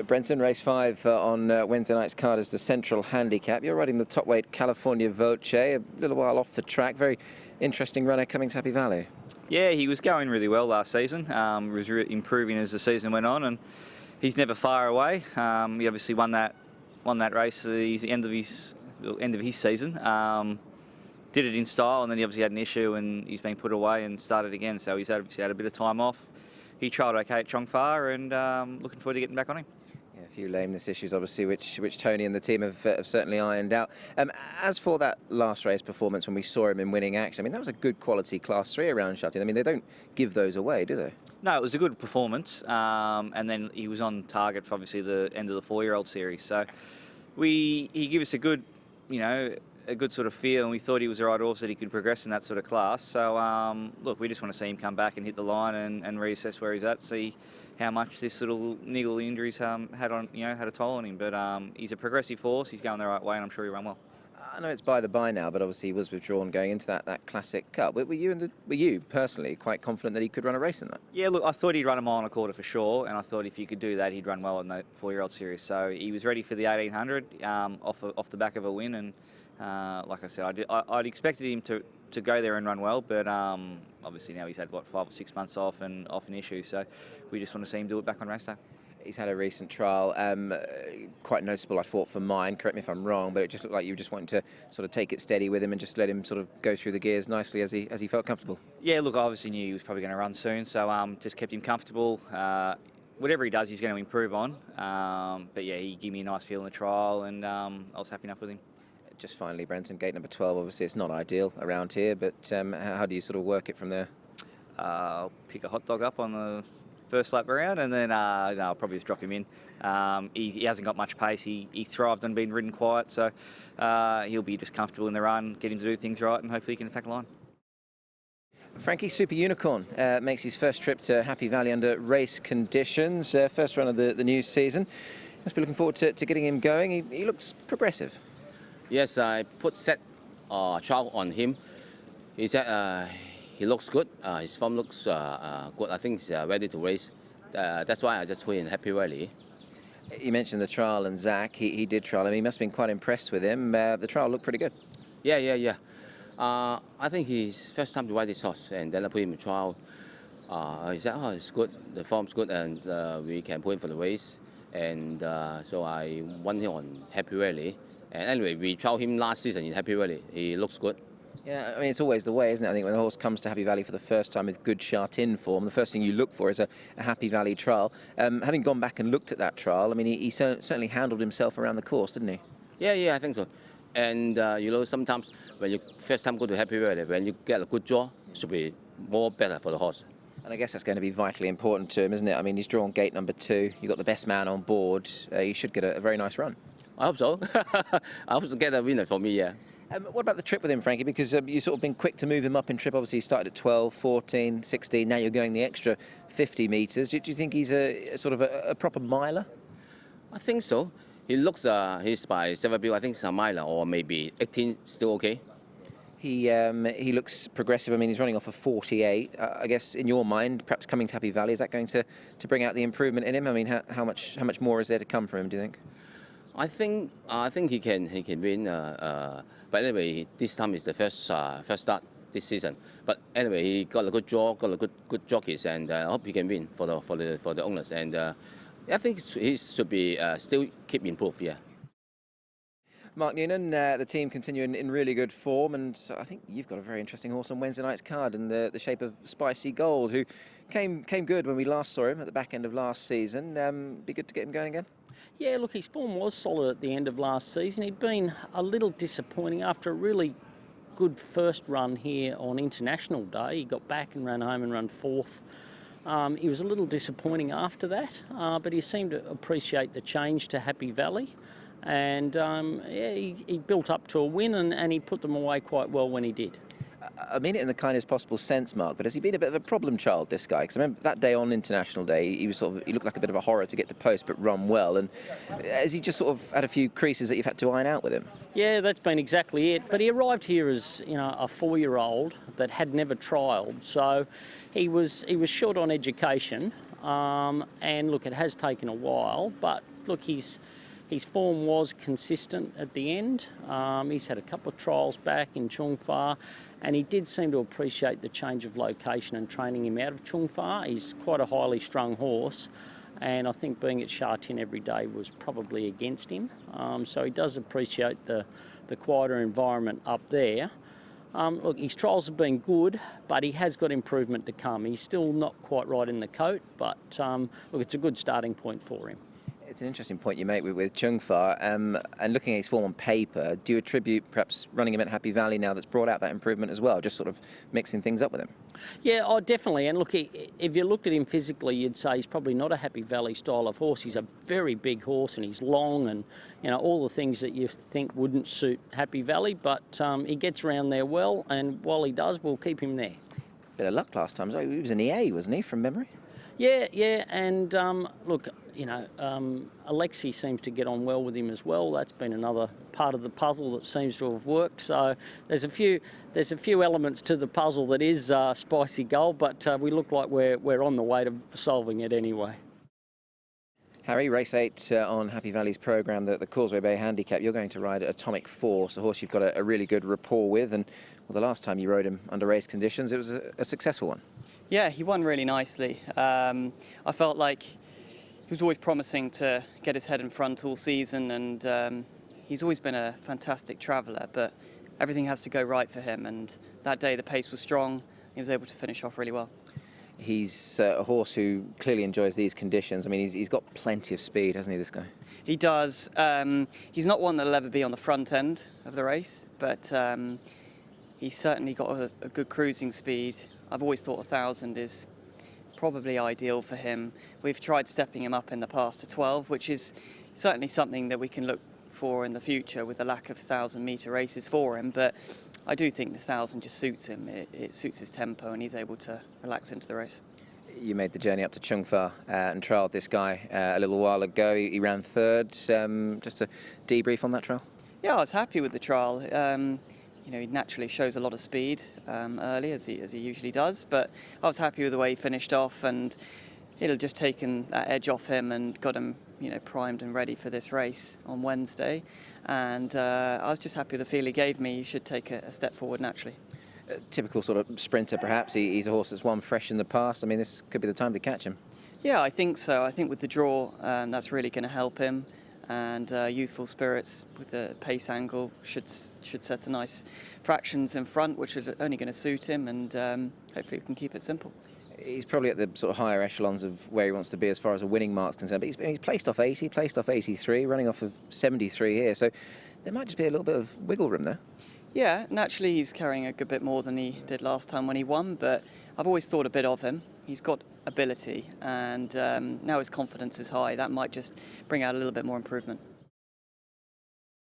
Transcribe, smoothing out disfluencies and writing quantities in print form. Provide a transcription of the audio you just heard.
Brenton, race 5 on Wednesday night's card as the central handicap. You're riding the top weight California VOCE, a little while off the track. Very interesting runner coming to Happy Valley. Yeah, he was going really well last season. He was improving as the season went on, and he's never far away. He obviously won that race at the end of his season. Did it in style, and then he obviously had an issue, and he's been put away and started again. So he's obviously had a bit of time off. He trialled okay at Chongfa, and looking forward to getting back on him. Yeah, a few lameness issues, obviously, which Tony and the team have certainly ironed out. As for that last race performance, when we saw him in winning action, I mean, that was a good quality Class 3 around shutting. I mean, they don't give those away, do they? No, it was a good performance, and then he was on target for obviously the end of the 4-year-old series. So he gave us a good, a good sort of feel, and we thought he was the right horse that he could progress in that sort of class. So look, we just want to see him come back and hit the line and reassess where he's at, see how much this little niggle injuries had a toll on him. But he's a progressive horse. He's going the right way, and I'm sure he'll run well. I know it's by the by now, but obviously he was withdrawn going into that Classic Cup. Were you personally quite confident that he could run a race in that? Yeah, look, I thought he'd run a mile and a quarter for sure, and I thought if he could do that, he'd run well in the 4-year-old series. So he was ready for the 1800 off the back of a win, and like I said, I'd expected him to go there and run well, but obviously now he's had 5 or 6 months off and off an issue, so we just want to see him do it back on race day. He's had a recent trial, quite noticeable, I thought, for mine. Correct me if I'm wrong, but it just looked like you just wanted to sort of take it steady with him and just let him sort of go through the gears nicely as he felt comfortable. Yeah, look, I obviously knew he was probably going to run soon, so just kept him comfortable. Whatever he does, he's going to improve on. But yeah, he gave me a nice feel in the trial, and I was happy enough with him. Just finally, Brenton, gate number 12, obviously it's not ideal around here, but how do you sort of work it from there? I'll pick a hot dog up on the first lap around, and then I'll probably just drop him in. He hasn't got much pace. He thrived on being ridden quiet, so he'll be just comfortable in the run, get him to do things right, and hopefully he can attack the line. Frankie, Super Unicorn, makes his first trip to Happy Valley under race conditions. First run of the new season. Must be looking forward to getting him going. He looks progressive. Yes, I put set trial on him. He said he looks good. His form looks good. I think he's ready to race. That's why I just put in Happy Valley. You mentioned the trial and Zach. He did trial him. He must have been quite impressed with him. The trial looked pretty good. Yeah. I think he's first time to ride this horse, and then I put him in trial. He said, "Oh, it's good. The form's good, and we can put him for the race." And so I won him on Happy Valley. And anyway, we trialed him last season in Happy Valley. He looks good. Yeah, I mean, it's always the way, isn't it? I think when the horse comes to Happy Valley for the first time with good shot-in form, the first thing you look for is a Happy Valley trial. Having gone back and looked at that trial, I mean, he certainly handled himself around the course, didn't he? Yeah, I think so. And, sometimes when you first time go to Happy Valley, when you get a good draw, it should be more better for the horse. And I guess that's going to be vitally important to him, isn't it? I mean, he's drawn gate number 2. You've got the best man on board. He should get a very nice run. I hope so. I hope to get a winner for me, yeah. What about the trip with him, Frankie? Because you've sort of been quick to move him up in trip. Obviously, he started at 12, 14, 16. Now you're going the extra 50 metres. Do you think he's a sort of a proper miler? I think so. He looks, he's by 7 I think he's a miler, or maybe 18, still okay. He looks progressive. I mean, he's running off a 48. I guess in your mind, perhaps coming to Happy Valley, is that going to bring out the improvement in him? I mean, how much more is there to come from him, do you think? I think he can win. But anyway, this time is the first start this season. But anyway, he got a good draw, got a good jockeys, and I hope he can win for the owners. And I think he should be still keep improve. Yeah. Mark Newnham, the team continuing in really good form, and I think you've got a very interesting horse on Wednesday night's card in the shape of Spicy Gold, who came good when we last saw him at the back end of last season. Be good to get him going again. Yeah, look, his form was solid at the end of last season. He'd been a little disappointing after a really good first run here on International Day. He got back and ran home and ran 4th. He was a little disappointing after that, but he seemed to appreciate the change to Happy Valley. And he built up to a win, and he put them away quite well when he did. I mean it in the kindest possible sense, Mark, but has he been a bit of a problem child, this guy? Because I remember that day on International Day, he looked like a bit of a horror to get to post, but run well. And has he just sort of had a few creases that you've had to iron out with him? Yeah, that's been exactly it. But he arrived here as a 4-year-old that had never trialled, so he was short on education. And look, it has taken a while, but look, his form was consistent at the end. He's had a couple of trials back in Chung Fa, and he did seem to appreciate the change of location and training him out of Chung Fa. He's quite a highly strung horse, and I think being at Sha Tin every day was probably against him. So he does appreciate the quieter environment up there. Look, his trials have been good, but he has got improvement to come. He's still not quite right in the coat, but look, it's a good starting point for him. It's an interesting point you make with Chung Fa, and looking at his form on paper, do you attribute perhaps running him at Happy Valley now that's brought out that improvement as well, just sort of mixing things up with him? Yeah, definitely. And look, if you looked at him physically, you'd say he's probably not a Happy Valley style of horse. He's a very big horse, and he's long, and all the things that you think wouldn't suit Happy Valley. But he gets around there well, and while he does, we'll keep him there. Bit of luck last time. So he was an EA, wasn't he, from memory? Yeah, and look, Alexi seems to get on well with him as well. That's been another part of the puzzle that seems to have worked. So there's a few elements to the puzzle that is Spicy Gold, but we look like we're on the way to solving it anyway. Harry, race 8 on Happy Valley's programme, the Causeway Bay Handicap. You're going to ride Atomic Force, a horse you've got a really good rapport with, and well, the last time you rode him under race conditions, it was a successful one. Yeah, he won really nicely. I felt like he was always promising to get his head in front all season, and he's always been a fantastic traveller, but everything has to go right for him, and that day the pace was strong. He was able to finish off really well. He's a horse who clearly enjoys these conditions. I mean, he's got plenty of speed, hasn't he, this guy? He does. He's not one that'll ever be on the front end of the race, but he's certainly got a good cruising speed. I've always thought 1,000 is probably ideal for him. We've tried stepping him up in the past to 12, which is certainly something that we can look for in the future with the lack of 1,000-metre races for him. But I do think the 1,000 just suits him. It suits his tempo, and he's able to relax into the race. You made the journey up to Chung Fa and trialled this guy a little while ago. He ran third. Just a debrief on that trial? Yeah, I was happy with the trial. He naturally shows a lot of speed early, as he usually does, but I was happy with the way he finished off, and it had just taken that edge off him and got him, primed and ready for this race on Wednesday. And I was just happy with the feel he gave me. He should take a step forward naturally. A typical sort of sprinter, perhaps. He's a horse that's won fresh in the past. I mean, this could be the time to catch him. Yeah, I think so. I think with the draw, that's really going to help him. And youthful spirits with the pace angle should set a nice fractions in front, which is only going to suit him, and hopefully we can keep it simple. He's probably at the sort of higher echelons of where he wants to be as far as a winning mark's concerned, but he's placed off 80, placed off 83, running off of 73 here, so there might just be a little bit of wiggle room there. Yeah, naturally he's carrying a good bit more than he did last time when he won, but I've always thought a bit of him. He's got ability, and now his confidence is high. That might just bring out a little bit more improvement.